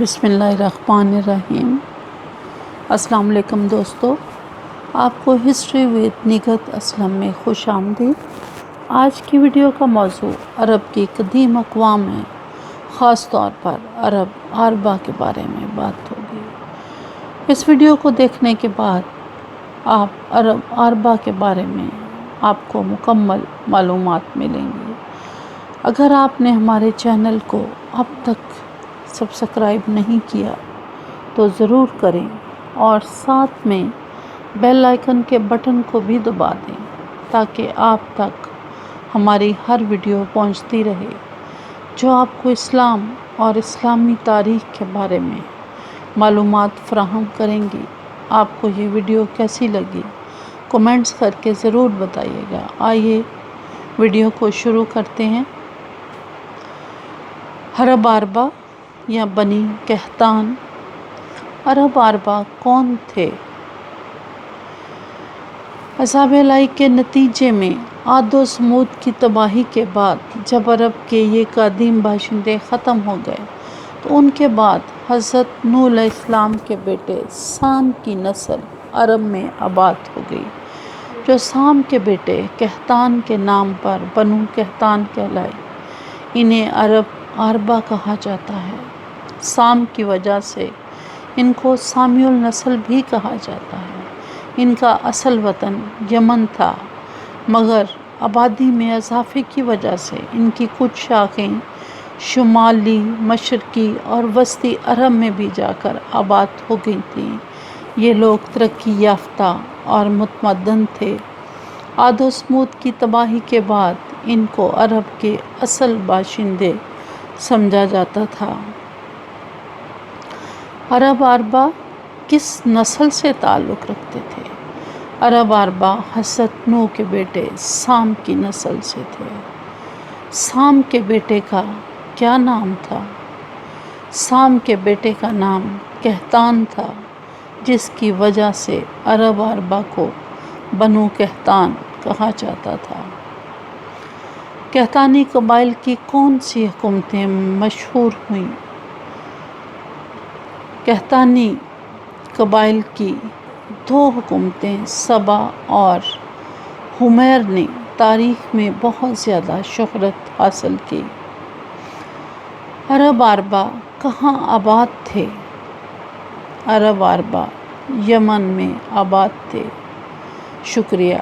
بسم اللہ الرحمن الرحیم۔ السلام علیکم دوستو، آپ کو ہسٹری وتھ نگہت اسلم میں خوش آمدید۔ آج کی ویڈیو کا موضوع عرب کی قدیم اقوام ہے، خاص طور پر عرب عربہ کے بارے میں بات ہوگی۔ اس ویڈیو کو دیکھنے کے بعد آپ عرب عربہ کے بارے میں آپ کو مکمل معلومات ملیں گی۔ اگر آپ نے ہمارے چینل کو اب تک سبسکرائب نہیں کیا تو ضرور کریں اور ساتھ میں بیل آئیکن کے بٹن کو بھی دبا دیں تاکہ آپ تک ہماری ہر ویڈیو پہنچتی رہے جو آپ کو اسلام اور اسلامی تاریخ کے بارے میں معلومات فراہم کریں گی۔ آپ کو یہ ویڈیو کیسی لگی کمنٹس کر کے ضرور بتائیے گا۔ آئیے ویڈیو کو شروع کرتے ہیں۔ عرب عربہ یا بنی قحطان۔ عرب عربہ کون تھے؟ عذاب الہی کے نتیجے میں عاد و ثمود کی تباہی کے بعد جب عرب کے یہ قدیم باشندے ختم ہو گئے تو ان کے بعد حضرت نوح علیہ السلام کے بیٹے سام کی نسل عرب میں آباد ہو گئی، جو سام کے بیٹے قحطان کے نام پر بنو قحطان کہلائے۔ انہیں عرب عربہ کہا جاتا ہے۔ سام کی وجہ سے ان کو سامی النسل بھی کہا جاتا ہے۔ ان کا اصل وطن یمن تھا، مگر آبادی میں اضافے کی وجہ سے ان کی کچھ شاخیں شمالی، مشرقی اور وسطی عرب میں بھی جا کر آباد ہو گئی تھیں۔ یہ لوگ ترقی یافتہ اور متمدن تھے۔ عاد و ثمود کی تباہی کے بعد ان کو عرب کے اصل باشندے سمجھا جاتا تھا۔ عرب عربہ کس نسل سے تعلق رکھتے تھے؟ عرب عربہ حضرت نوح کے بیٹے سام کی نسل سے تھے۔ سام کے بیٹے کا کیا نام تھا؟ سام کے بیٹے کا نام قحطان تھا، جس کی وجہ سے عرب عربہ کو بنو قحطان کہا جاتا تھا۔ قحطانی قبائل کی کون سی حکومتیں مشہور ہوئیں؟ قحطانی قبائل کی دو حکومتیں سبا اور حمیر نے تاریخ میں بہت زیادہ شہرت حاصل کی۔ عرب عربہ کہاں آباد تھے؟ عرب عربہ یمن میں آباد تھے۔ شکریہ۔